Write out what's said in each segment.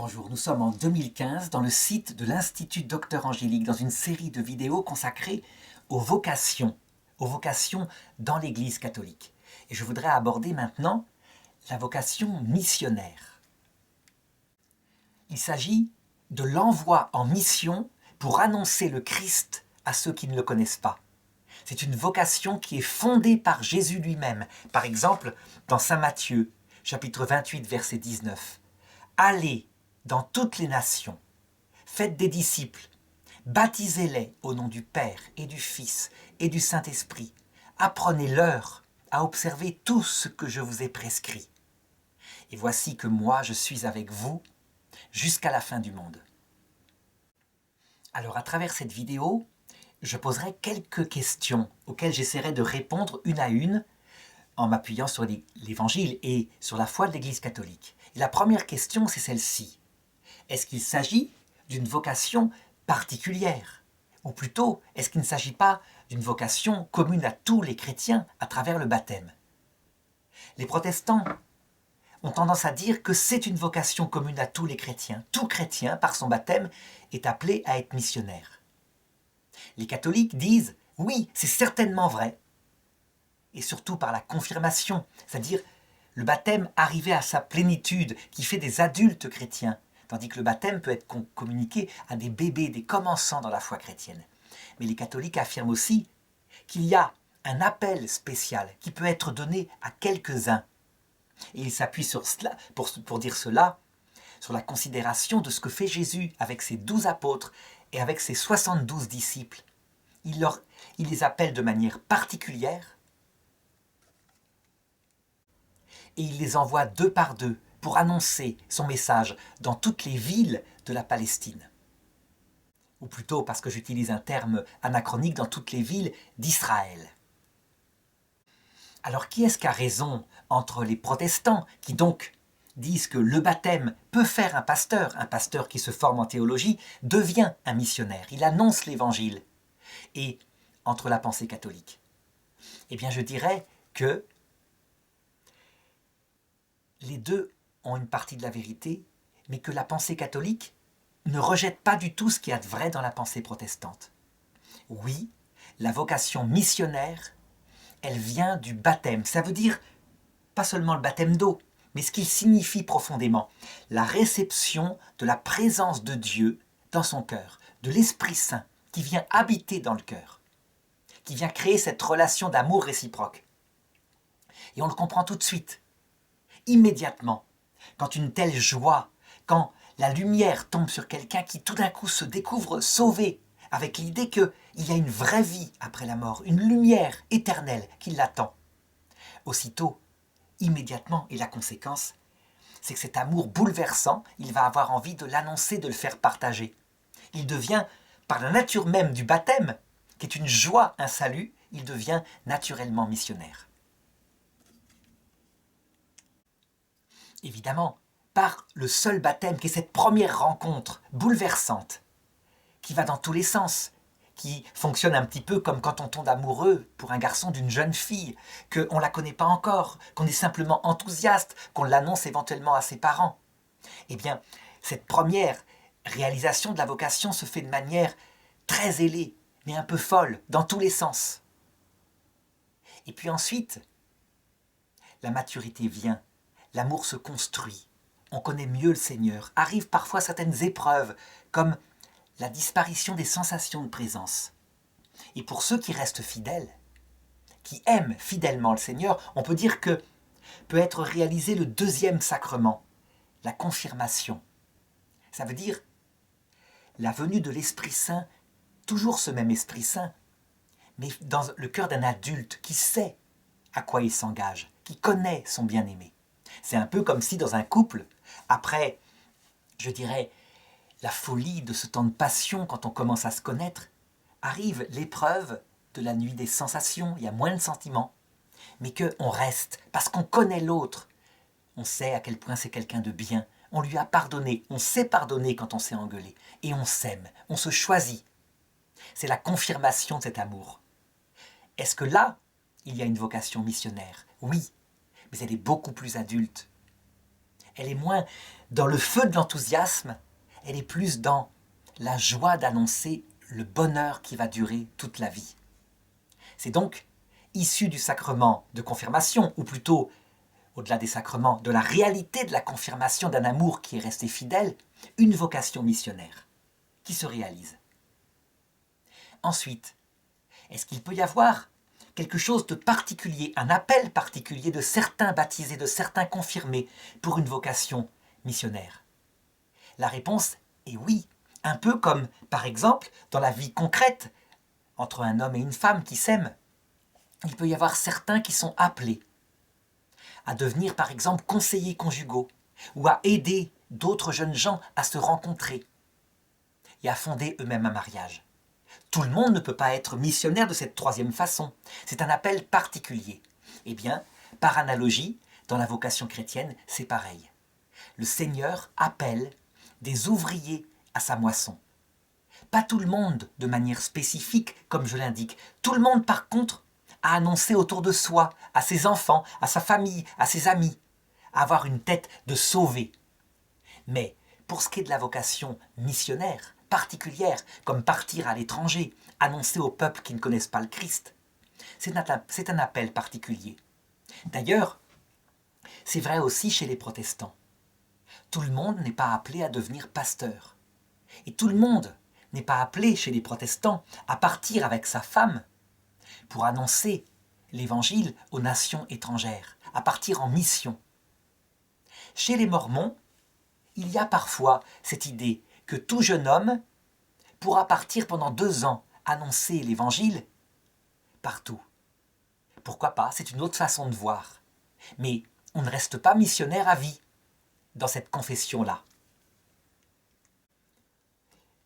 Bonjour, nous sommes en 2015 dans le site de l'Institut Docteur Angélique, dans une série de vidéos consacrées aux vocations dans l'Église catholique. Et je voudrais aborder maintenant la vocation missionnaire. Il s'agit de l'envoi en mission pour annoncer le Christ à ceux qui ne le connaissent pas. C'est une vocation qui est fondée par Jésus lui-même. Par exemple, dans Saint Matthieu, chapitre 28, verset 19. « Allez dans toutes les nations, faites des disciples, baptisez-les au nom du Père et du Fils et du Saint-Esprit. Apprenez-leur à observer tout ce que je vous ai prescrit. Et voici que moi, je suis avec vous jusqu'à la fin du monde. » Alors, à travers cette vidéo, je poserai quelques questions auxquelles j'essaierai de répondre une à une en m'appuyant sur l'Évangile et sur la foi de l'Église catholique. Et la première question, c'est celle-ci. Est-ce qu'il s'agit d'une vocation particulière? Ou plutôt, est-ce qu'il ne s'agit pas d'une vocation commune à tous les chrétiens à travers le baptême? Les protestants ont tendance à dire que c'est une vocation commune à tous les chrétiens. Tout chrétien, par son baptême, est appelé à être missionnaire. Les catholiques disent « oui, c'est certainement vrai », et surtout par la confirmation, c'est-à-dire le baptême arrivé à sa plénitude, qui fait des adultes chrétiens, tandis que le baptême peut être communiqué à des bébés, des commençants dans la foi chrétienne. Mais les catholiques affirment aussi qu'il y a un appel spécial qui peut être donné à quelques-uns. Et ils s'appuient sur cela, pour dire cela, sur la considération de ce que fait Jésus avec ses 12 apôtres et avec ses 72 disciples. Il les appelle de manière particulière et il les envoie deux par deux pour annoncer son message dans toutes les villes de la Palestine. Ou plutôt, parce que j'utilise un terme anachronique, dans toutes les villes d'Israël. Alors qui est-ce qui a raison entre les protestants, qui donc disent que le baptême peut faire un pasteur qui se forme en théologie, devient un missionnaire, il annonce l'évangile, et entre la pensée catholique? Eh bien je dirais que les deux ont une partie de la vérité, mais que la pensée catholique ne rejette pas du tout ce qu'il y a de vrai dans la pensée protestante. Oui, la vocation missionnaire, elle vient du baptême. Ça veut dire pas seulement le baptême d'eau, mais ce qu'il signifie profondément, la réception de la présence de Dieu dans son cœur, de l'Esprit Saint qui vient habiter dans le cœur, qui vient créer cette relation d'amour réciproque. Et on le comprend tout de suite, immédiatement, quand une telle joie, quand la lumière tombe sur quelqu'un qui tout d'un coup se découvre sauvé, avec l'idée qu'il y a une vraie vie après la mort, une lumière éternelle qui l'attend. Aussitôt, immédiatement, et la conséquence, c'est que cet amour bouleversant, il va avoir envie de l'annoncer, de le faire partager. Il devient, par la nature même du baptême, qui est une joie, un salut, il devient naturellement missionnaire. Évidemment, par le seul baptême, qui est cette première rencontre bouleversante, qui va dans tous les sens, qui fonctionne un petit peu comme quand on tombe amoureux pour un garçon d'une jeune fille, qu'on ne la connaît pas encore, qu'on est simplement enthousiaste, qu'on l'annonce éventuellement à ses parents. Eh bien, cette première réalisation de la vocation se fait de manière très ailée, mais un peu folle, dans tous les sens. Et puis ensuite, la maturité vient. L'amour se construit, on connaît mieux le Seigneur, arrivent parfois certaines épreuves, comme la disparition des sensations de présence. Et pour ceux qui restent fidèles, qui aiment fidèlement le Seigneur, on peut dire que peut être réalisé le deuxième sacrement, la confirmation. Ça veut dire la venue de l'Esprit Saint, toujours ce même Esprit Saint, mais dans le cœur d'un adulte qui sait à quoi il s'engage, qui connaît son bien-aimé. C'est un peu comme si dans un couple, après, je dirais, la folie de ce temps de passion quand on commence à se connaître, arrive l'épreuve de la nuit des sensations, il y a moins de sentiments, mais qu'on reste, parce qu'on connaît l'autre. On sait à quel point c'est quelqu'un de bien, on lui a pardonné, on sait pardonner quand on s'est engueulé, et on s'aime, on se choisit. C'est la confirmation de cet amour. Est-ce que là, il y a une vocation missionnaire? Oui. Mais elle est beaucoup plus adulte. Elle est moins dans le feu de l'enthousiasme, elle est plus dans la joie d'annoncer le bonheur qui va durer toute la vie. C'est donc issu du sacrement de confirmation, ou plutôt, au-delà des sacrements, de la réalité de la confirmation d'un amour qui est resté fidèle, une vocation missionnaire qui se réalise. Ensuite, est-ce qu'il peut y avoir quelque chose de particulier, un appel particulier de certains baptisés, de certains confirmés pour une vocation missionnaire? La réponse est oui, un peu comme, par exemple, dans la vie concrète, entre un homme et une femme qui s'aiment. Il peut y avoir certains qui sont appelés à devenir, par exemple, conseillers conjugaux ou à aider d'autres jeunes gens à se rencontrer et à fonder eux-mêmes un mariage. Tout le monde ne peut pas être missionnaire de cette troisième façon. C'est un appel particulier. Eh bien, par analogie, dans la vocation chrétienne, c'est pareil. Le Seigneur appelle des ouvriers à sa moisson. Pas tout le monde de manière spécifique, comme je l'indique. Tout le monde, par contre, a annoncé autour de soi, à ses enfants, à sa famille, à ses amis, à avoir une tête de sauvé. Mais pour ce qui est de la vocation missionnaire, particulière, comme partir à l'étranger, annoncer aux peuples qui ne connaissent pas le Christ, c'est un appel particulier. D'ailleurs, c'est vrai aussi chez les protestants. Tout le monde n'est pas appelé à devenir pasteur. Et tout le monde n'est pas appelé chez les protestants à partir avec sa femme pour annoncer l'évangile aux nations étrangères, à partir en mission. Chez les mormons, il y a parfois cette idée que tout jeune homme pourra partir pendant 2 ans annoncer l'évangile partout. Pourquoi pas? C'est une autre façon de voir. Mais on ne reste pas missionnaire à vie dans cette confession-là.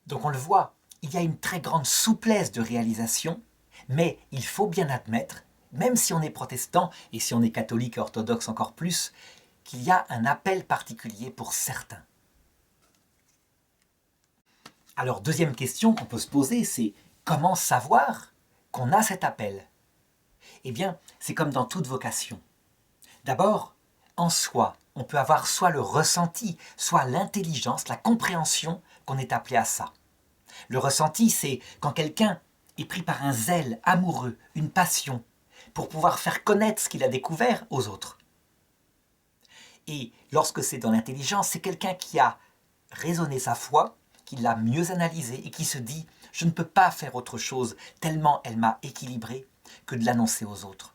Donc on le voit, il y a une très grande souplesse de réalisation, mais il faut bien admettre, même si on est protestant et si on est catholique et orthodoxe encore plus, qu'il y a un appel particulier pour certains. Alors, deuxième question qu'on peut se poser, c'est comment savoir qu'on a cet appel? Eh bien, c'est comme dans toute vocation. D'abord, en soi, on peut avoir soit le ressenti, soit l'intelligence, la compréhension qu'on est appelé à ça. Le ressenti, c'est quand quelqu'un est pris par un zèle amoureux, une passion, pour pouvoir faire connaître ce qu'il a découvert aux autres. Et lorsque c'est dans l'intelligence, c'est quelqu'un qui a raisonné sa foi, qui l'a mieux analysée et qui se dit « je ne peux pas faire autre chose tellement elle m'a équilibré que de l'annoncer aux autres ».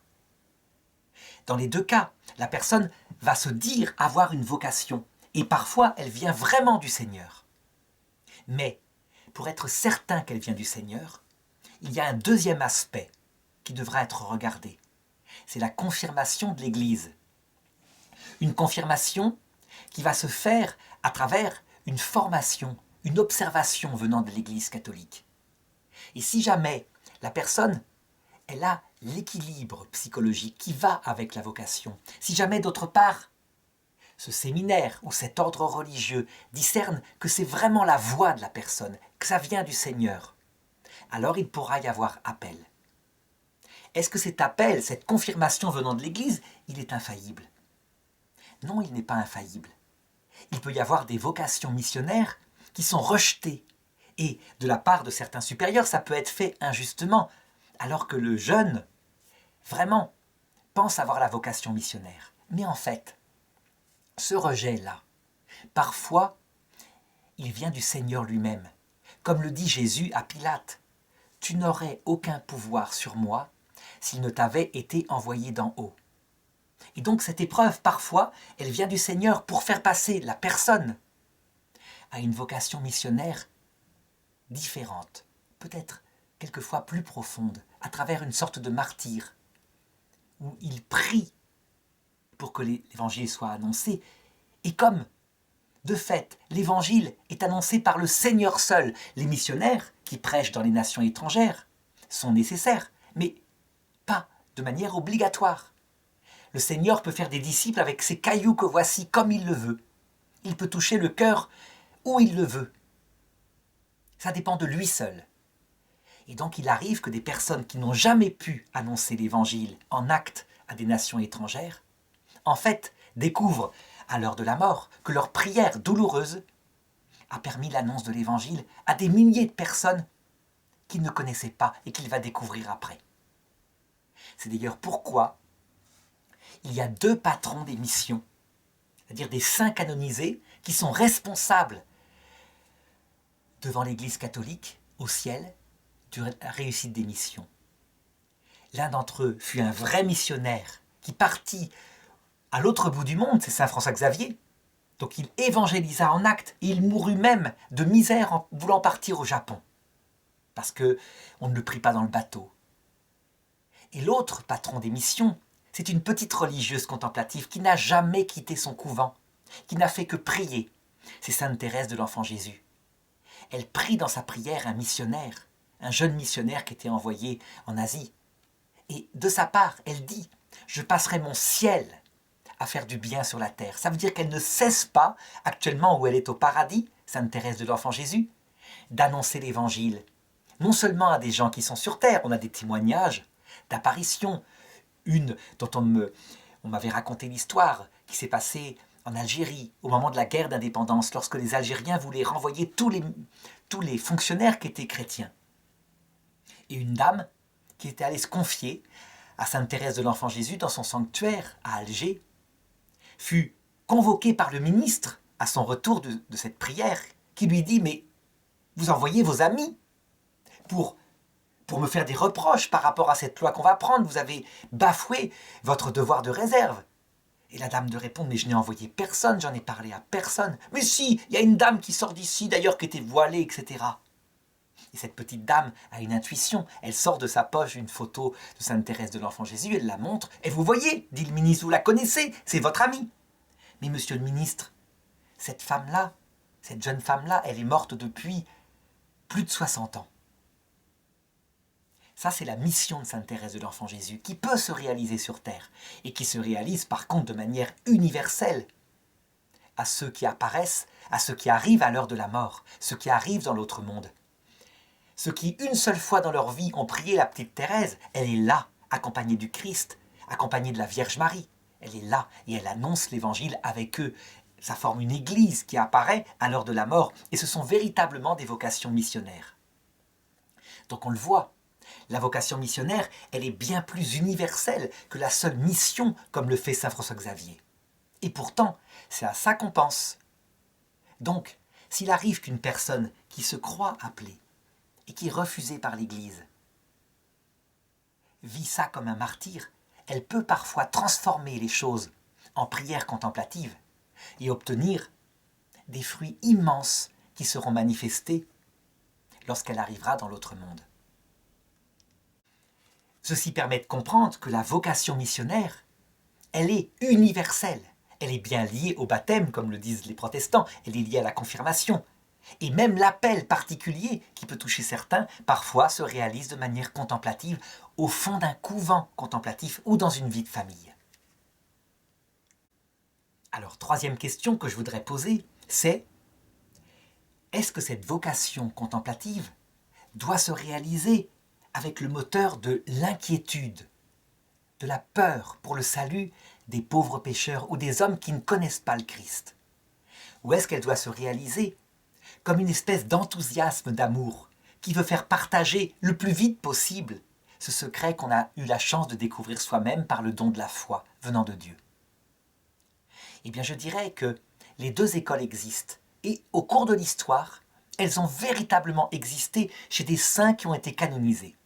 Dans les deux cas, la personne va se dire avoir une vocation et parfois elle vient vraiment du Seigneur. Mais pour être certain qu'elle vient du Seigneur, il y a un deuxième aspect qui devra être regardé. C'est la confirmation de l'Église. Une confirmation qui va se faire à travers une formation, une observation venant de l'Église catholique. Et si jamais la personne, elle a l'équilibre psychologique qui va avec la vocation, si jamais d'autre part, ce séminaire ou cet ordre religieux discerne que c'est vraiment la voix de la personne, que ça vient du Seigneur, alors il pourra y avoir appel. Est-ce que cet appel, cette confirmation venant de l'Église, il est infaillible? Non, il n'est pas infaillible. Il peut y avoir des vocations missionnaires qui sont rejetées. Et de la part de certains supérieurs, ça peut être fait injustement, alors que le jeune, vraiment, pense avoir la vocation missionnaire. Mais en fait, ce rejet-là, parfois, il vient du Seigneur lui-même. Comme le dit Jésus à Pilate, « Tu n'aurais aucun pouvoir sur moi s'il ne t'avait été envoyé d'en haut. » Et donc cette épreuve, parfois, elle vient du Seigneur pour faire passer la personne à une vocation missionnaire différente, peut-être quelquefois plus profonde, à travers une sorte de martyre, où il prie pour que l'évangile soit annoncé. Et comme, de fait, l'évangile est annoncé par le Seigneur seul, les missionnaires qui prêchent dans les nations étrangères sont nécessaires, mais pas de manière obligatoire. Le Seigneur peut faire des disciples avec ces cailloux que voici comme il le veut. Il peut toucher le cœur où il le veut. Ça dépend de lui seul. Et donc il arrive que des personnes qui n'ont jamais pu annoncer l'évangile en acte à des nations étrangères, en fait, découvrent à l'heure de la mort, que leur prière douloureuse a permis l'annonce de l'Évangile à des milliers de personnes qu'il ne connaissait pas et qu'il va découvrir après. C'est d'ailleurs pourquoi il y a 2 patrons des missions, c'est-à-dire des saints canonisés qui sont responsables devant l'Église catholique au ciel de la réussite des missions. L'un d'entre eux fut un vrai missionnaire qui partit à l'autre bout du monde, c'est saint François Xavier. Donc il évangélisa en acte et il mourut même de misère en voulant partir au Japon. Parce qu'on ne le prit pas dans le bateau. Et l'autre patron des missions, c'est une petite religieuse contemplative qui n'a jamais quitté son couvent, qui n'a fait que prier. C'est sainte Thérèse de l'Enfant Jésus. Elle prie dans sa prière un missionnaire, un jeune missionnaire qui était envoyé en Asie. Et de sa part, elle dit « Je passerai mon ciel à faire du bien sur la terre ». Ça veut dire qu'elle ne cesse pas, actuellement où elle est au paradis, sainte Thérèse de l'Enfant Jésus, d'annoncer l'Évangile. Non seulement à des gens qui sont sur terre, on a des témoignages d'apparitions. Une dont on m'avait raconté l'histoire, qui s'est passée en Algérie, au moment de la guerre d'indépendance, lorsque les Algériens voulaient renvoyer tous les fonctionnaires qui étaient chrétiens. Et une dame qui était allée se confier à sainte Thérèse de l'Enfant Jésus dans son sanctuaire à Alger, fut convoquée par le ministre à son retour de cette prière, qui lui dit « Mais vous envoyez vos amis pour me faire des reproches par rapport à cette loi qu'on va prendre, vous avez bafoué votre devoir de réserve. » Et la dame de répondre « Mais je n'ai envoyé personne, j'en ai parlé à personne. Mais si, il y a une dame qui sort d'ici, d'ailleurs qui était voilée, etc. » Et cette petite dame a une intuition, elle sort de sa poche une photo de sainte Thérèse de l'Enfant Jésus, elle la montre, « Et vous voyez, dit le ministre, vous la connaissez, c'est votre amie. » Mais monsieur le ministre, cette femme-là, cette jeune femme-là, elle est morte depuis plus de 60 ans. Ça, c'est la mission de sainte Thérèse de l'Enfant Jésus, qui peut se réaliser sur terre, et qui se réalise par contre de manière universelle à ceux qui apparaissent, à ceux qui arrivent à l'heure de la mort, ceux qui arrivent dans l'autre monde. Ceux qui, une seule fois dans leur vie, ont prié la petite Thérèse, elle est là, accompagnée du Christ, accompagnée de la Vierge Marie. Elle est là, et elle annonce l'Évangile avec eux. Ça forme une église qui apparaît à l'heure de la mort, et ce sont véritablement des vocations missionnaires. Donc on le voit, la vocation missionnaire, elle est bien plus universelle que la seule mission comme le fait saint François Xavier. Et pourtant, c'est à ça qu'on pense. Donc, s'il arrive qu'une personne qui se croit appelée et qui est refusée par l'Église vit ça comme un martyr, elle peut parfois transformer les choses en prière contemplative et obtenir des fruits immenses qui seront manifestés lorsqu'elle arrivera dans l'autre monde. Ceci permet de comprendre que la vocation missionnaire, elle est universelle. Elle est bien liée au baptême, comme le disent les protestants, elle est liée à la confirmation. Et même l'appel particulier, qui peut toucher certains, parfois se réalise de manière contemplative, au fond d'un couvent contemplatif ou dans une vie de famille. Alors, troisième question que je voudrais poser, c'est est-ce que cette vocation contemplative doit se réaliser avec le moteur de l'inquiétude, de la peur pour le salut des pauvres pécheurs ou des hommes qui ne connaissent pas le Christ? Ou est-ce qu'elle doit se réaliser comme une espèce d'enthousiasme d'amour qui veut faire partager le plus vite possible ce secret qu'on a eu la chance de découvrir soi-même par le don de la foi venant de Dieu? Eh bien, je dirais que les 2 écoles existent et au cours de l'histoire, elles ont véritablement existé chez des saints qui ont été canonisés.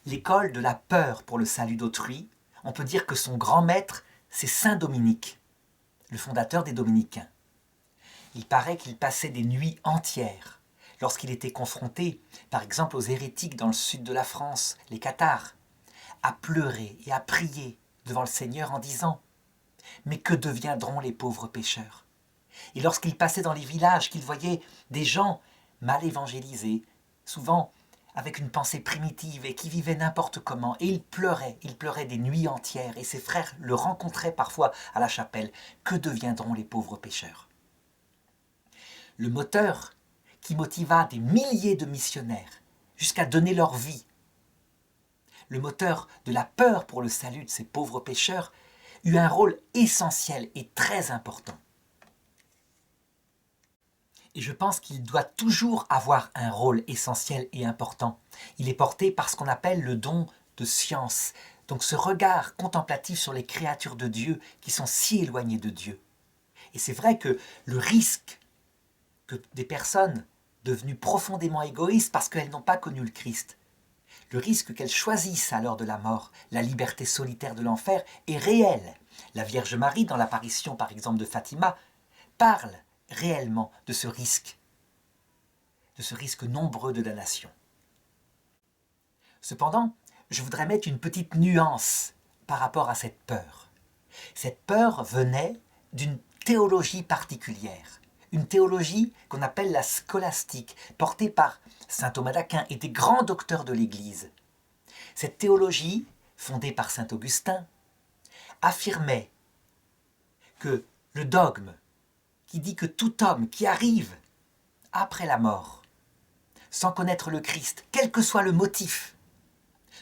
L'école de la peur pour le salut d'autrui, on peut dire que son grand maître, c'est saint Dominique, le fondateur des Dominicains. Il paraît qu'il passait des nuits entières lorsqu'il était confronté, par exemple, aux hérétiques dans le sud de la France, les cathares, à pleurer et à prier devant le Seigneur en disant « Mais que deviendront les pauvres pécheurs ?» Et lorsqu'il passait dans les villages, qu'il voyait des gens mal évangélisés, souvent avec une pensée primitive et qui vivaient n'importe comment, et il pleurait des nuits entières, et ses frères le rencontraient parfois à la chapelle. Que deviendront les pauvres pécheurs? Le moteur qui motiva des milliers de missionnaires jusqu'à donner leur vie, le moteur de la peur pour le salut de ces pauvres pécheurs, eu un rôle essentiel et très important. Et je pense qu'il doit toujours avoir un rôle essentiel et important. Il est porté par ce qu'on appelle le don de science. Donc ce regard contemplatif sur les créatures de Dieu qui sont si éloignées de Dieu. Et c'est vrai que le risque que des personnes devenues profondément égoïstes parce qu'elles n'ont pas connu le Christ, le risque qu'elles choisissent à l'heure de la mort la liberté solitaire de l'enfer est réel. La Vierge Marie, dans l'apparition par exemple de Fatima, parle réellement de ce risque nombreux de damnation. Cependant, je voudrais mettre une petite nuance par rapport à cette peur. Cette peur venait d'une théologie particulière, une théologie qu'on appelle la scolastique, portée par saint Thomas d'Aquin et des grands docteurs de l'Église. Cette théologie, fondée par saint Augustin, affirmait que le dogme qui dit que tout homme qui arrive après la mort, sans connaître le Christ, quel que soit le motif,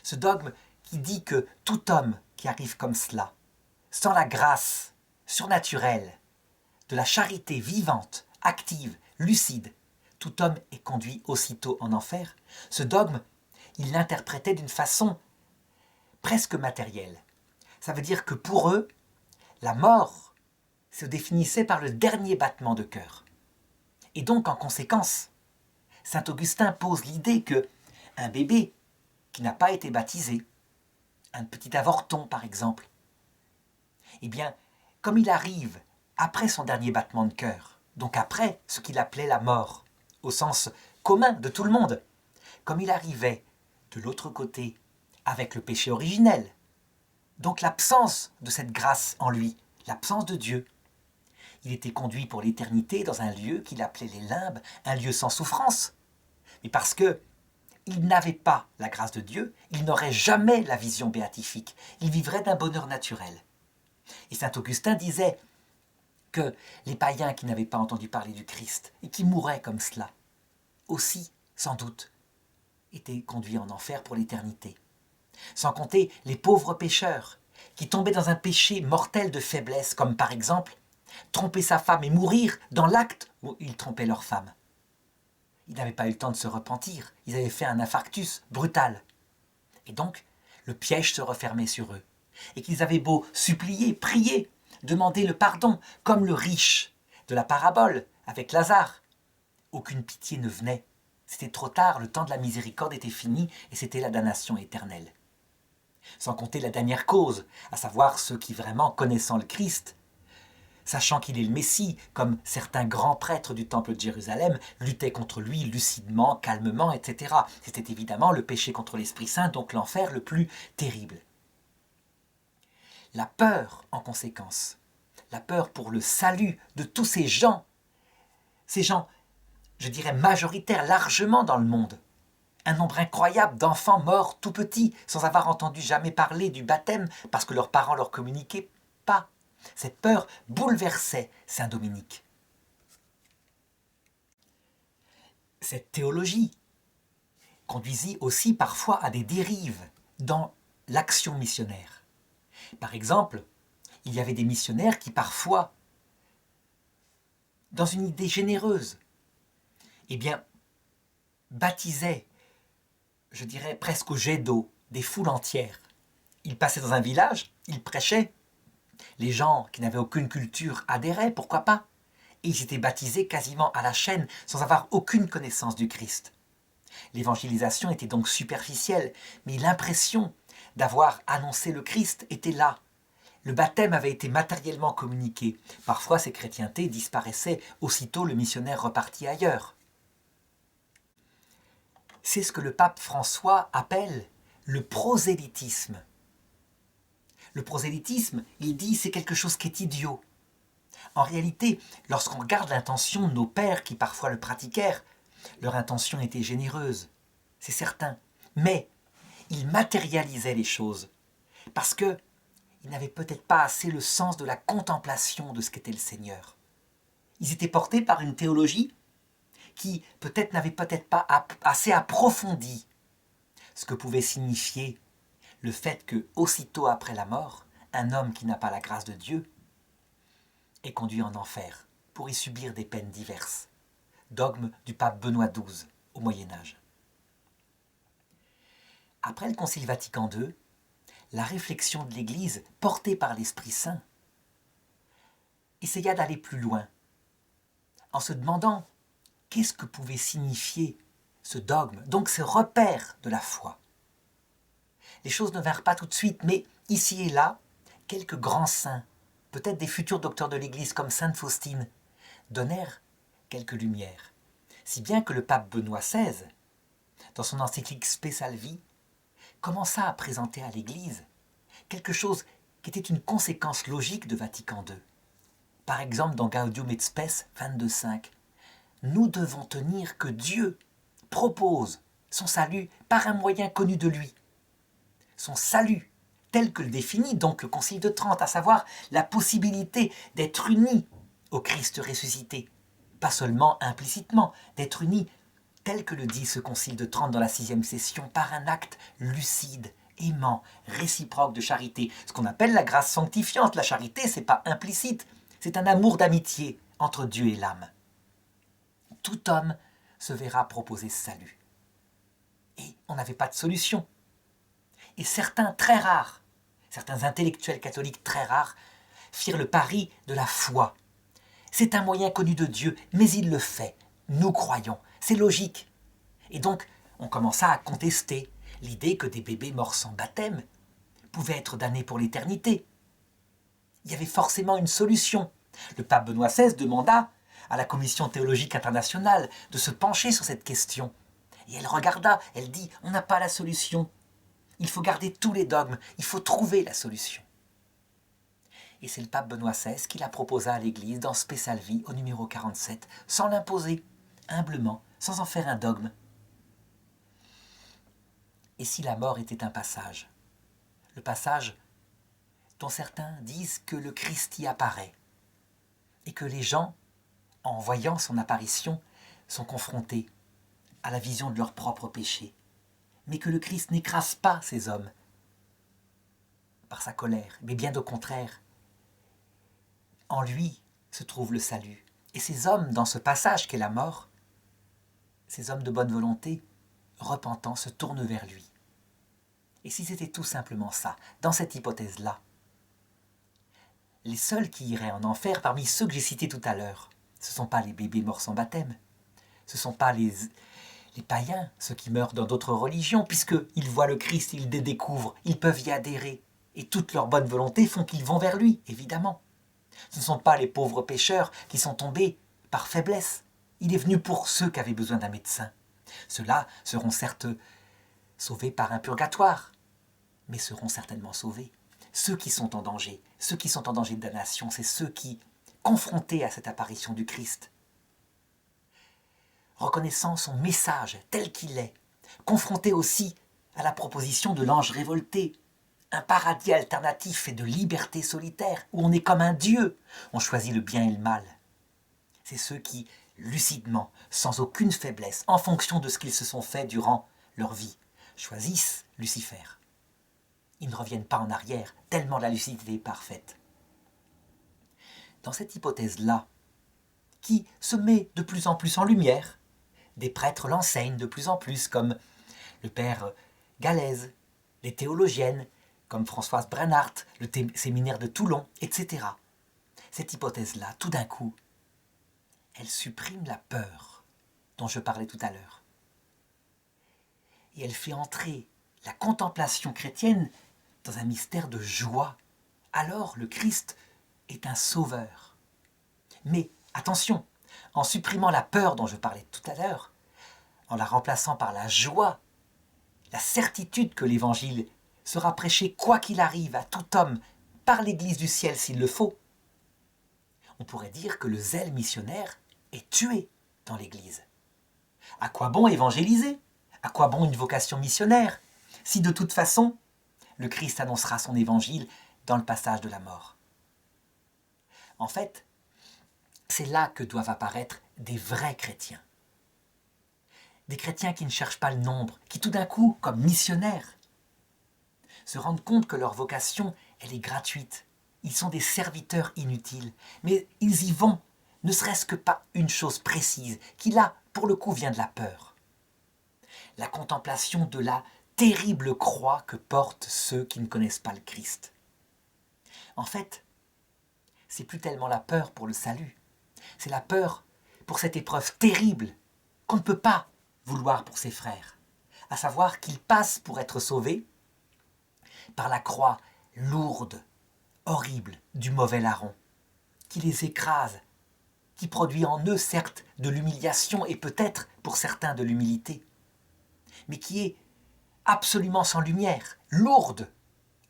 ce dogme qui dit que tout homme qui arrive comme cela, sans la grâce surnaturelle, de la charité vivante, active, lucide, tout homme est conduit aussitôt en enfer, ce dogme, il l'interprétait d'une façon presque matérielle. Ça veut dire que pour eux, la mort se définissait par le dernier battement de cœur. Et donc, en conséquence, saint Augustin pose l'idée que un bébé qui n'a pas été baptisé, un petit avorton par exemple, eh bien, comme il arrive après son dernier battement de cœur, donc après ce qu'il appelait la mort, au sens commun de tout le monde, comme il arrivait de l'autre côté avec le péché originel, donc l'absence de cette grâce en lui, l'absence de Dieu, il était conduit pour l'éternité dans un lieu qu'il appelait les limbes, un lieu sans souffrance. Mais parce que il n'avait pas la grâce de Dieu, il n'aurait jamais la vision béatifique. Il vivrait d'un bonheur naturel. Et saint Augustin disait que les païens qui n'avaient pas entendu parler du Christ et qui mouraient comme cela, aussi, sans doute, étaient conduits en enfer pour l'éternité. Sans compter les pauvres pécheurs qui tombaient dans un péché mortel de faiblesse, comme par exemple tromper sa femme et mourir dans l'acte où ils trompaient leur femme. Ils n'avaient pas eu le temps de se repentir, ils avaient fait un infarctus brutal. Et donc, le piège se refermait sur eux. Et qu'ils avaient beau supplier, prier, demander le pardon, comme le riche de la parabole avec Lazare. Aucune pitié ne venait. C'était trop tard, le temps de la miséricorde était fini et c'était la damnation éternelle. Sans compter la dernière cause, à savoir ceux qui vraiment, connaissant le Christ, sachant qu'il est le Messie, comme certains grands prêtres du temple de Jérusalem luttaient contre lui lucidement, calmement, etc. C'était évidemment le péché contre l'Esprit Saint, donc l'enfer le plus terrible. La peur, en conséquence, la peur pour le salut de tous ces gens, je dirais majoritaires largement dans le monde, un nombre incroyable d'enfants morts tout petits, sans avoir entendu jamais parler du baptême, parce que leurs parents leur communiquaient pas. Cette peur bouleversait saint Dominique. Cette théologie conduisit aussi parfois à des dérives dans l'action missionnaire. Par exemple, il y avait des missionnaires qui parfois, dans une idée généreuse, baptisaient, je dirais presque au jet d'eau, des foules entières. Ils passaient dans un village, ils prêchaient, les gens qui n'avaient aucune culture adhéraient, pourquoi pas, et ils étaient baptisés quasiment à la chaîne, sans avoir aucune connaissance du Christ. L'évangélisation était donc superficielle, mais l'impression d'avoir annoncé le Christ était là. Le baptême avait été matériellement communiqué. Parfois, ces chrétientés disparaissaient, aussitôt le missionnaire repartit ailleurs. C'est ce que le pape François appelle le prosélytisme. Le prosélytisme, il dit, c'est quelque chose qui est idiot. En réalité, lorsqu'on regarde l'intention de nos pères qui parfois le pratiquèrent, leur intention était généreuse, c'est certain. Mais ils matérialisaient les choses parce qu'ils n'avaient peut-être pas assez le sens de la contemplation de ce qu'était le Seigneur. Ils étaient portés par une théologie qui n'avait peut-être pas assez approfondi ce que pouvait signifier le fait que, aussitôt après la mort, un homme qui n'a pas la grâce de Dieu est conduit en enfer pour y subir des peines diverses. Dogme du pape Benoît XII au Moyen-Âge. Après le Concile Vatican II, la réflexion de l'Église, portée par l'Esprit Saint, essaya d'aller plus loin, en se demandant qu'est-ce que pouvait signifier ce dogme, donc ce repère de la foi. Les choses ne vinrent pas tout de suite, mais ici et là, quelques grands saints, peut-être des futurs docteurs de l'Église comme sainte Faustine, donnèrent quelques lumières. Si bien que le pape Benoît XVI, dans son encyclique Spe Salvi, commença à présenter à l'Église quelque chose qui était une conséquence logique de Vatican II. Par exemple, dans Gaudium et Spes 22.5, nous devons tenir que Dieu propose son salut par un moyen connu de lui. Son salut, tel que le définit donc le Concile de Trente, à savoir la possibilité d'être unis au Christ ressuscité, pas seulement implicitement, d'être unis tel que le dit ce Concile de Trente dans la 6e session, par un acte lucide, aimant, réciproque de charité. Ce qu'on appelle la grâce sanctifiante. La charité, c'est pas implicite, c'est un amour d'amitié entre Dieu et l'âme. Tout homme se verra proposer ce salut. Et on n'avait pas de solution. Et certains, très rares, certains intellectuels catholiques très rares, firent le pari de la foi. C'est un moyen connu de Dieu, mais il le fait. Nous croyons. C'est logique. Et donc, on commença à contester l'idée que des bébés morts sans baptême pouvaient être damnés pour l'éternité. Il y avait forcément une solution. Le pape Benoît XVI demanda à la Commission théologique internationale de se pencher sur cette question. Et elle regarda, elle dit, on n'a pas la solution. Il faut garder tous les dogmes, il faut trouver la solution. Et c'est le pape Benoît XVI qui la proposa à l'Église dans Spe Salvi au numéro 47, sans l'imposer, humblement, sans en faire un dogme. Et si la mort était un passage, le passage dont certains disent que le Christ y apparaît, et que les gens, en voyant son apparition, sont confrontés à la vision de leur propre péché, mais que le Christ n'écrase pas ces hommes par sa colère, mais bien au contraire. En lui se trouve le salut. Et ces hommes, dans ce passage qu'est la mort, ces hommes de bonne volonté, repentants, se tournent vers lui. Et si c'était tout simplement ça, dans cette hypothèse-là, les seuls qui iraient en enfer, parmi ceux que j'ai cités tout à l'heure, ce ne sont pas les bébés morts sans baptême, ce ne sont pas les païens, ceux qui meurent dans d'autres religions, puisqu'ils voient le Christ, ils le découvrent, ils peuvent y adhérer. Et toute leur bonne volonté font qu'ils vont vers lui, évidemment. Ce ne sont pas les pauvres pécheurs qui sont tombés par faiblesse. Il est venu pour ceux qui avaient besoin d'un médecin. Ceux-là seront certes sauvés par un purgatoire, mais seront certainement sauvés. Ceux qui sont en danger de damnation, c'est ceux qui, confrontés à cette apparition du Christ, reconnaissant son message tel qu'il est, confrontés aussi à la proposition de l'ange révolté, un paradis alternatif et de liberté solitaire, où on est comme un dieu, on choisit le bien et le mal. C'est ceux qui, lucidement, sans aucune faiblesse, en fonction de ce qu'ils se sont fait durant leur vie, choisissent Lucifer. Ils ne reviennent pas en arrière, tellement la lucidité est parfaite. Dans cette hypothèse-là, qui se met de plus en plus en lumière, des prêtres l'enseignent de plus en plus, comme le père Galaise, les théologiennes, comme Françoise Brennhardt, le séminaire de Toulon, etc. Cette hypothèse-là, tout d'un coup, elle supprime la peur dont je parlais tout à l'heure. Et elle fait entrer la contemplation chrétienne dans un mystère de joie. Alors le Christ est un sauveur. Mais attention, en supprimant la peur dont je parlais tout à l'heure, en la remplaçant par la joie, la certitude que l'Évangile sera prêché quoi qu'il arrive à tout homme par l'Église du ciel s'il le faut, on pourrait dire que le zèle missionnaire est tué dans l'Église. À quoi bon évangéliser? À quoi bon une vocation missionnaire si de toute façon le Christ annoncera son évangile dans le passage de la mort? En fait, c'est là que doivent apparaître des vrais chrétiens. Des chrétiens qui ne cherchent pas le nombre, qui tout d'un coup, comme missionnaires, se rendent compte que leur vocation elle est gratuite. Ils sont des serviteurs inutiles, mais ils y vont, ne serait-ce que pas une chose précise, qui là, pour le coup, vient de la peur. La contemplation de la terrible croix que portent ceux qui ne connaissent pas le Christ. En fait, c'est plus tellement la peur pour le salut, c'est la peur pour cette épreuve terrible qu'on ne peut pas vouloir pour ses frères, à savoir qu'ils passent pour être sauvés par la croix lourde, horrible du mauvais larron, qui les écrase, qui produit en eux certes de l'humiliation et peut-être pour certains de l'humilité, mais qui est absolument sans lumière, lourde,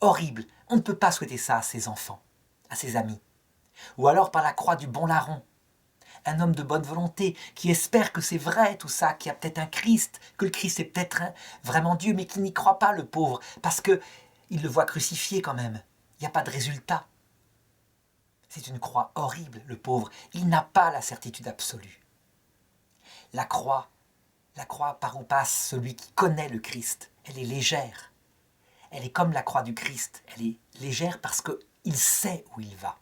horrible. On ne peut pas souhaiter ça à ses enfants, à ses amis. Ou alors par la croix du bon larron, un homme de bonne volonté qui espère que c'est vrai tout ça, qu'il y a peut-être un Christ, que le Christ est peut-être vraiment Dieu, mais qui n'y croit pas, le pauvre, parce qu'il le voit crucifié quand même. Il n'y a pas de résultat. C'est une croix horrible, le pauvre. Il n'a pas la certitude absolue. La croix par où passe celui qui connaît le Christ, elle est légère. Elle est comme la croix du Christ. Elle est légère parce qu'il sait où il va.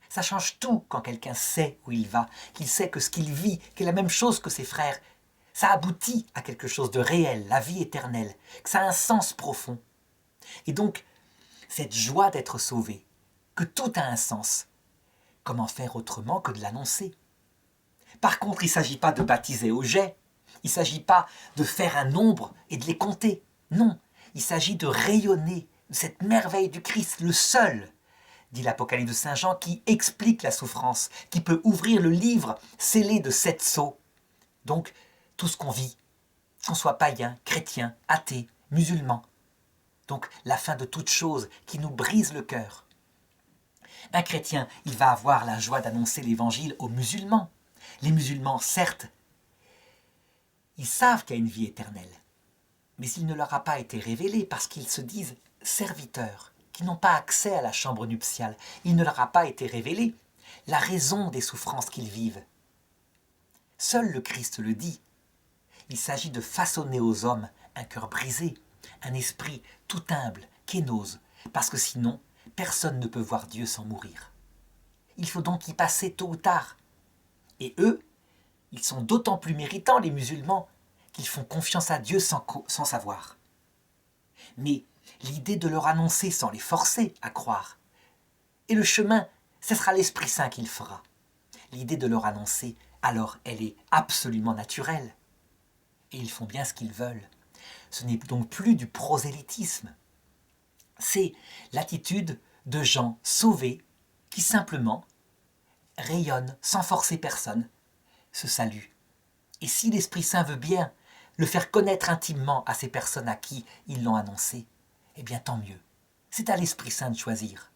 Ça change tout quand quelqu'un sait où il va, qu'il sait que ce qu'il vit, qu'est la même chose que ses frères, ça aboutit à quelque chose de réel, la vie éternelle, que ça a un sens profond. Et donc, cette joie d'être sauvé, que tout a un sens, comment faire autrement que de l'annoncer? Par contre, il ne s'agit pas de baptiser au jet, il ne s'agit pas de faire un nombre et de les compter. Non, il s'agit de rayonner de cette merveille du Christ, le seul, dit l'Apocalypse de Saint Jean, qui explique la souffrance, qui peut ouvrir le livre scellé de 7 sceaux. Donc, tout ce qu'on vit, qu'on soit païen, chrétien, athée, musulman. Donc, la fin de toute chose qui nous brise le cœur. Un chrétien, il va avoir la joie d'annoncer l'évangile aux musulmans. Les musulmans, certes, ils savent qu'il y a une vie éternelle, mais il ne leur a pas été révélé parce qu'ils se disent serviteurs, qui n'ont pas accès à la chambre nuptiale. Il ne leur a pas été révélé la raison des souffrances qu'ils vivent. Seul le Christ le dit. Il s'agit de façonner aux hommes un cœur brisé, un esprit tout humble, kénose, parce que sinon, personne ne peut voir Dieu sans mourir. Il faut donc y passer tôt ou tard. Et eux, ils sont d'autant plus méritants, les musulmans, qu'ils font confiance à Dieu sans savoir. Mais l'idée de leur annoncer sans les forcer à croire. Et le chemin, ce sera l'Esprit Saint qui le fera. L'idée de leur annoncer, alors elle est absolument naturelle. Et ils font bien ce qu'ils veulent. Ce n'est donc plus du prosélytisme. C'est l'attitude de gens sauvés qui simplement rayonnent sans forcer personne ce salut. Et si l'Esprit Saint veut bien le faire connaître intimement à ces personnes à qui ils l'ont annoncé, eh bien tant mieux. C'est à l'Esprit Saint de choisir.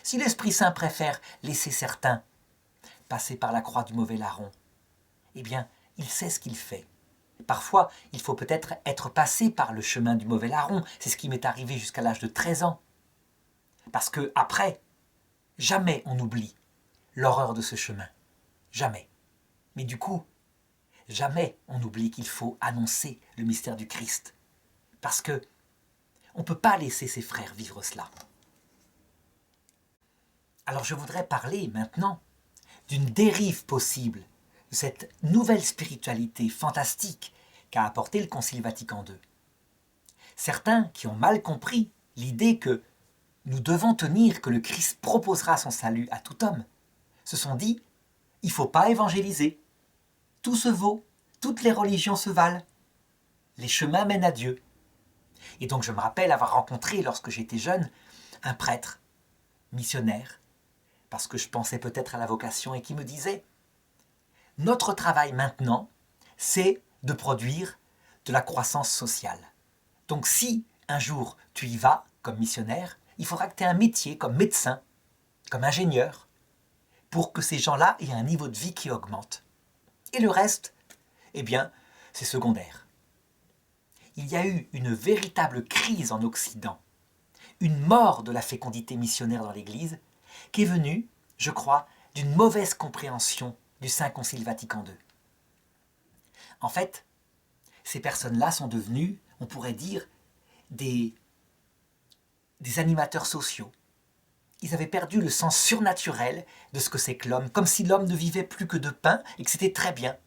Si l'Esprit Saint préfère laisser certains passer par la croix du mauvais larron, eh bien, il sait ce qu'il fait. Parfois, il faut peut-être être passé par le chemin du mauvais larron. C'est ce qui m'est arrivé jusqu'à l'âge de 13 ans. Parce que après, jamais on oublie l'horreur de ce chemin. Jamais. Mais du coup, jamais on oublie qu'il faut annoncer le mystère du Christ. Parce que on ne peut pas laisser ses frères vivre cela. Alors je voudrais parler maintenant d'une dérive possible de cette nouvelle spiritualité fantastique qu'a apporté le Concile Vatican II. Certains qui ont mal compris l'idée que nous devons tenir que le Christ proposera son salut à tout homme, se sont dit « il ne faut pas évangéliser, tout se vaut, toutes les religions se valent, les chemins mènent à Dieu ». Et donc je me rappelle avoir rencontré, lorsque j'étais jeune, un prêtre, missionnaire, parce que je pensais peut-être à la vocation, et qui me disait « Notre travail maintenant, c'est de produire de la croissance sociale. Donc si un jour tu y vas comme missionnaire, il faudra que tu aies un métier comme médecin, comme ingénieur, pour que ces gens-là aient un niveau de vie qui augmente. Et le reste, eh bien, c'est secondaire. » Il y a eu une véritable crise en Occident, une mort de la fécondité missionnaire dans l'Église, qui est venue, je crois, d'une mauvaise compréhension du Saint Concile Vatican II. En fait, ces personnes-là sont devenues, on pourrait dire, des des animateurs sociaux. Ils avaient perdu le sens surnaturel de ce que c'est que l'homme, comme si l'homme ne vivait plus que de pain et que c'était très bien.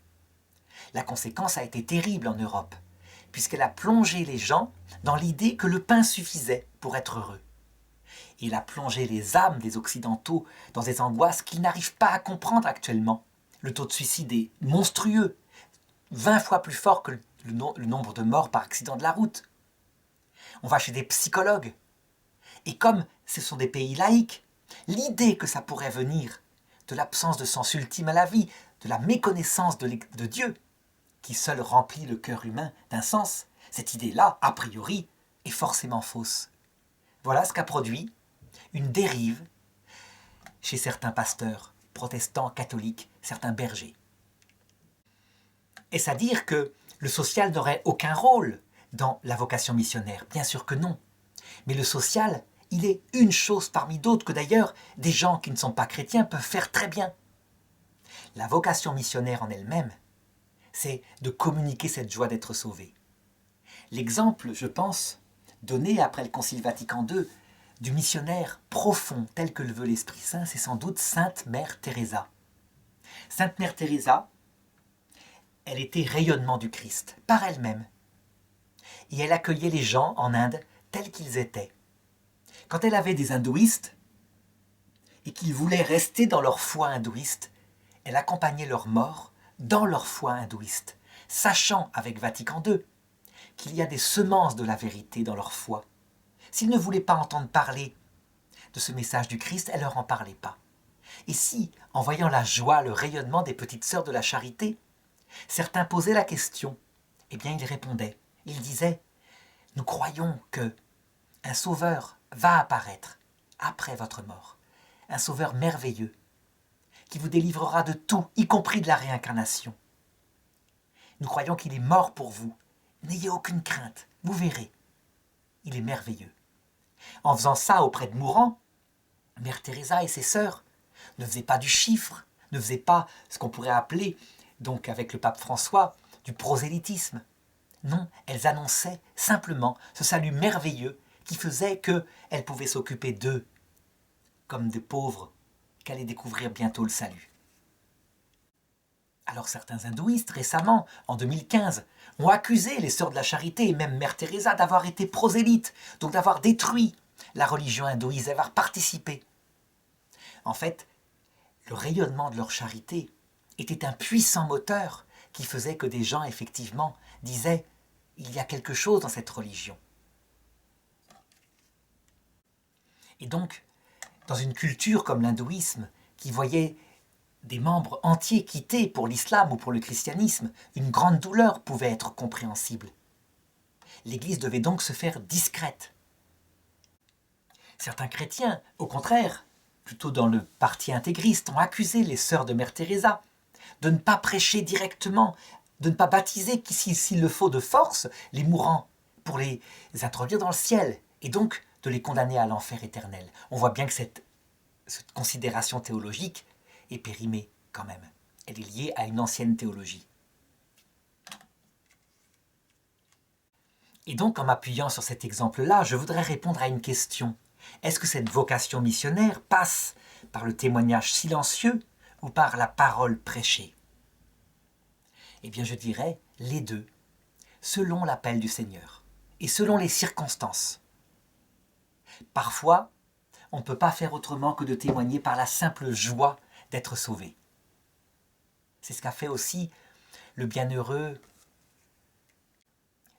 La conséquence a été terrible en Europe, puisqu'elle a plongé les gens dans l'idée que le pain suffisait pour être heureux. Il a plongé les âmes des Occidentaux dans des angoisses qu'ils n'arrivent pas à comprendre actuellement. Le taux de suicide est monstrueux, 20 fois plus fort que le nombre de morts par accident de la route. On va chez des psychologues. Et comme ce sont des pays laïques, l'idée que ça pourrait venir de l'absence de sens ultime à la vie, de la méconnaissance de Dieu, qui seul remplit le cœur humain d'un sens, cette idée-là, a priori, est forcément fausse. Voilà ce qu'a produit une dérive chez certains pasteurs, protestants, catholiques, certains bergers. Est-ce à dire que le social n'aurait aucun rôle dans la vocation missionnaire? Bien sûr que non. Mais le social, il est une chose parmi d'autres que d'ailleurs des gens qui ne sont pas chrétiens peuvent faire très bien. La vocation missionnaire en elle-même, c'est de communiquer cette joie d'être sauvé. L'exemple, je pense, donné après le Concile Vatican II, du missionnaire profond tel que le veut l'Esprit Saint, c'est sans doute Sainte Mère Teresa. Sainte Mère Teresa, elle était rayonnement du Christ, par elle-même. Et elle accueillait les gens en Inde tels qu'ils étaient. Quand elle avait des hindouistes, et qu'ils voulaient rester dans leur foi hindouiste, elle accompagnait leurs morts dans leur foi hindouiste, sachant avec Vatican II qu'il y a des semences de la vérité dans leur foi. S'ils ne voulaient pas entendre parler de ce message du Christ, elle ne leur en parlait pas. Et si, en voyant la joie, le rayonnement des petites sœurs de la charité, certains posaient la question, eh bien ils répondaient. Ils disaient, nous croyons que un sauveur va apparaître après votre mort, un sauveur merveilleux, qui vous délivrera de tout, y compris de la réincarnation. Nous croyons qu'il est mort pour vous. N'ayez aucune crainte, vous verrez. Il est merveilleux. En faisant ça auprès de mourants, Mère Teresa et ses sœurs ne faisaient pas du chiffre, ne faisaient pas ce qu'on pourrait appeler, donc avec le pape François, du prosélytisme. Non, elles annonçaient simplement ce salut merveilleux qui faisait qu'elles pouvaient s'occuper d'eux, comme des pauvres qu'allaient découvrir bientôt le salut. Alors certains hindouistes, récemment, en 2015, ont accusé les sœurs de la charité et même Mère Teresa d'avoir été prosélytes, donc d'avoir détruit la religion hindouiste, d'avoir participé. En fait, le rayonnement de leur charité était un puissant moteur qui faisait que des gens, effectivement, disaient « il y a quelque chose dans cette religion ». Et donc, dans une culture comme l'hindouisme, qui voyait des membres entiers quittés pour l'islam ou pour le christianisme, une grande douleur pouvait être compréhensible. L'Église devait donc se faire discrète. Certains chrétiens, au contraire, plutôt dans le parti intégriste, ont accusé les sœurs de Mère Teresa de ne pas prêcher directement, de ne pas baptiser, s'il le faut de force, les mourants pour les introduire dans le ciel, et donc de les condamner à l'enfer éternel. On voit bien que cette considération théologique est périmée quand même. Elle est liée à une ancienne théologie. Et donc, en m'appuyant sur cet exemple-là, je voudrais répondre à une question. Est-ce que cette vocation missionnaire passe par le témoignage silencieux ou par la parole prêchée? Eh bien, je dirais les deux, selon l'appel du Seigneur et selon les circonstances. Parfois, on ne peut pas faire autrement que de témoigner par la simple joie d'être sauvé. C'est ce qu'a fait aussi le bienheureux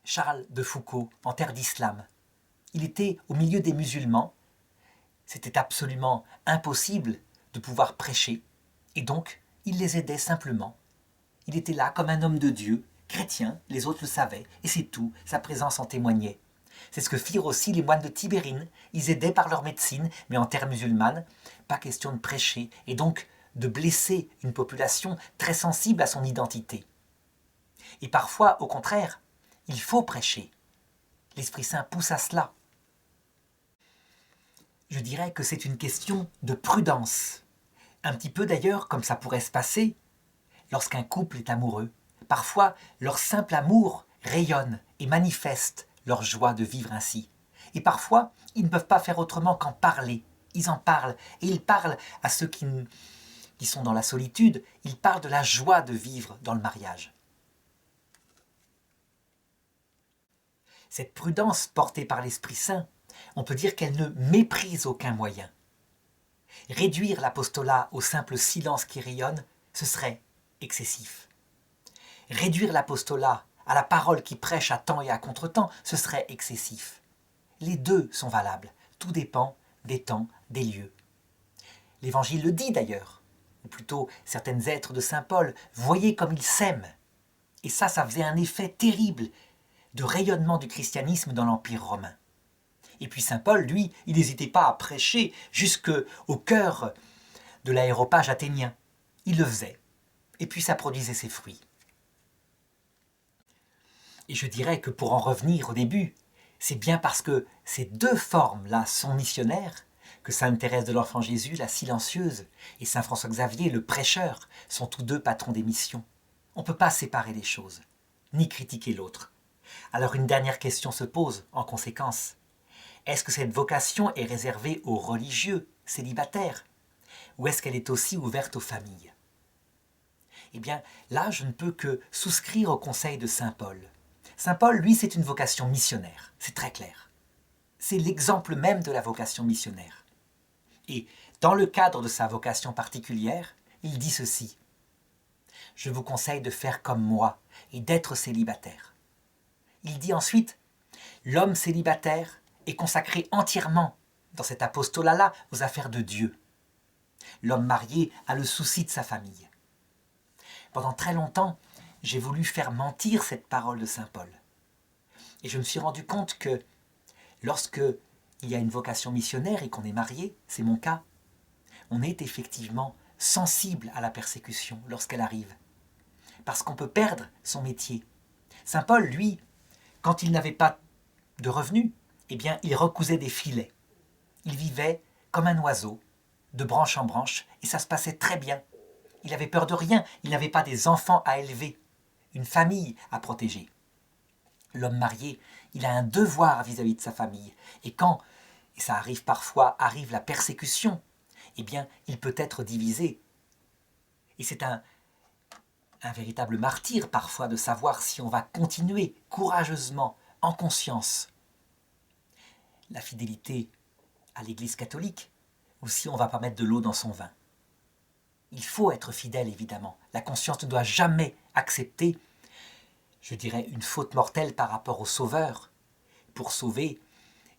Charles de Foucauld en terre d'islam. Il était au milieu des musulmans, c'était absolument impossible de pouvoir prêcher, et donc il les aidait simplement. Il était là comme un homme de Dieu, chrétien, les autres le savaient, et c'est tout, sa présence en témoignait. C'est ce que firent aussi les moines de Tibérine, ils aidaient par leur médecine, mais en terre musulmane, pas question de prêcher, et donc de blesser une population très sensible à son identité. Et parfois, au contraire, il faut prêcher. L'Esprit Saint pousse à cela. Je dirais que c'est une question de prudence. Un petit peu d'ailleurs comme ça pourrait se passer lorsqu'un couple est amoureux. Parfois, leur simple amour rayonne et manifeste leur joie de vivre ainsi. Et parfois, ils ne peuvent pas faire autrement qu'en parler. Ils en parlent. Et ils parlent à ceux qui sont dans la solitude. Ils parlent de la joie de vivre dans le mariage. Cette prudence portée par l'Esprit Saint, on peut dire qu'elle ne méprise aucun moyen. Réduire l'apostolat au simple silence qui rayonne, ce serait excessif. Réduire l'apostolat à la parole qui prêche à temps et à contre-temps, ce serait excessif. Les deux sont valables. Tout dépend des temps, des lieux. L'Évangile le dit d'ailleurs, ou plutôt certaines êtres de saint Paul, voyez comme ils s'aiment. Et ça faisait un effet terrible de rayonnement du christianisme dans l'Empire romain. Et puis saint Paul, lui, il n'hésitait pas à prêcher jusqu'au cœur de l'aéropage athénien. Il le faisait. Et puis ça produisait ses fruits. Et je dirais que pour en revenir au début, c'est bien parce que ces deux formes-là sont missionnaires que sainte Thérèse de l'Enfant Jésus, la silencieuse, et saint François Xavier, le prêcheur, sont tous deux patrons des missions. On ne peut pas séparer les choses, ni critiquer l'autre. Alors une dernière question se pose en conséquence. Est-ce que cette vocation est réservée aux religieux, célibataires, ou est-ce qu'elle est aussi ouverte aux familles? Eh bien, là, je ne peux que souscrire au conseil de saint Paul. Saint Paul, lui, c'est une vocation missionnaire, c'est très clair. C'est l'exemple même de la vocation missionnaire. Et dans le cadre de sa vocation particulière, il dit ceci. « Je vous conseille de faire comme moi et d'être célibataire. » Il dit ensuite « L'homme célibataire est consacré entièrement dans cet apostolat-là aux affaires de Dieu. L'homme marié a le souci de sa famille. » Pendant très longtemps, j'ai voulu faire mentir cette parole de saint Paul. Et je me suis rendu compte que lorsque il y a une vocation missionnaire et qu'on est marié, c'est mon cas, on est effectivement sensible à la persécution lorsqu'elle arrive. Parce qu'on peut perdre son métier. Saint Paul, lui, quand il n'avait pas de revenus, eh bien, il recousait des filets. Il vivait comme un oiseau, de branche en branche, et ça se passait très bien. Il n'avait peur de rien, il n'avait pas des enfants à élever, une famille à protéger. L'homme marié, il a un devoir vis-à-vis de sa famille. Et quand, et ça arrive parfois, arrive la persécution, eh bien, il peut être divisé. Et c'est un véritable martyre parfois de savoir si on va continuer courageusement, en conscience, la fidélité à l'Église catholique, ou si on ne va pas mettre de l'eau dans son vin. Il faut être fidèle, évidemment. La conscience ne doit jamais accepter, je dirais, une faute mortelle par rapport au Sauveur, pour sauver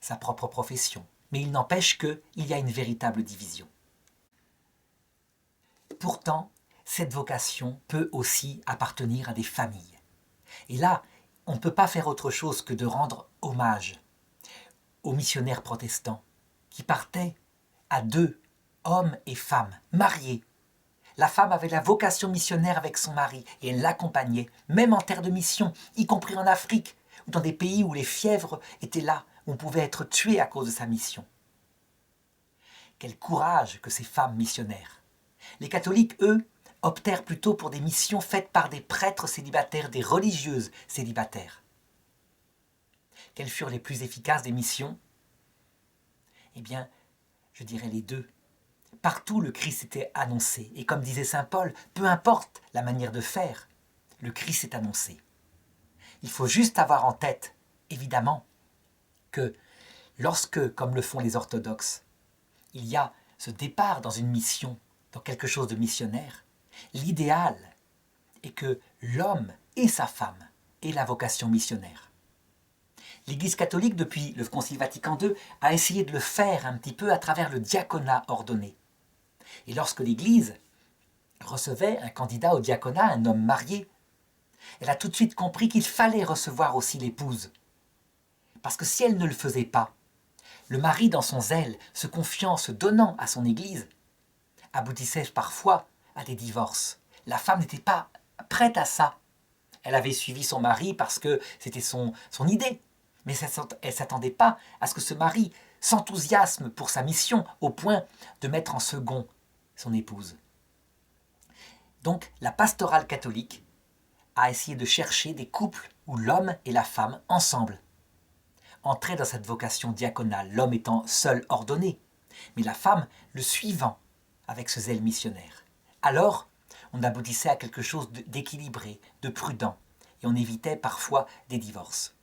sa propre profession. Mais il n'empêche qu'il y a une véritable division. Pourtant, cette vocation peut aussi appartenir à des familles. Et là, on ne peut pas faire autre chose que de rendre hommage aux missionnaires protestants qui partaient à deux, hommes et femmes, mariés. La femme avait la vocation missionnaire avec son mari et elle l'accompagnait, même en terre de mission, y compris en Afrique, ou dans des pays où les fièvres étaient là, où on pouvait être tué à cause de sa mission. Quel courage que ces femmes missionnaires! Les catholiques, eux, optèrent plutôt pour des missions faites par des prêtres célibataires, des religieuses célibataires. Quelles furent les plus efficaces des missions? Eh bien, je dirais les deux. Partout, le Christ était annoncé. Et comme disait saint Paul, peu importe la manière de faire, le Christ est annoncé. Il faut juste avoir en tête, évidemment, que lorsque, comme le font les orthodoxes, il y a ce départ dans une mission, dans quelque chose de missionnaire, l'idéal est que l'homme et sa femme aient la vocation missionnaire. L'Église catholique, depuis le Concile Vatican II, a essayé de le faire un petit peu à travers le diaconat ordonné. Et lorsque l'Église recevait un candidat au diaconat, un homme marié, elle a tout de suite compris qu'il fallait recevoir aussi l'épouse. Parce que si elle ne le faisait pas, le mari, dans son zèle, se confiant, se donnant à son Église, aboutissait parfois à des divorces. La femme n'était pas prête à ça. Elle avait suivi son mari parce que c'était son idée. Mais elle ne s'attendait pas à ce que ce mari s'enthousiasme pour sa mission au point de mettre en second son épouse. Donc la pastorale catholique a essayé de chercher des couples où l'homme et la femme, ensemble, entrait dans cette vocation diaconale, l'homme étant seul ordonné, mais la femme le suivant avec ce zèle missionnaire. Alors, on aboutissait à quelque chose d'équilibré, de prudent, et on évitait parfois des divorces.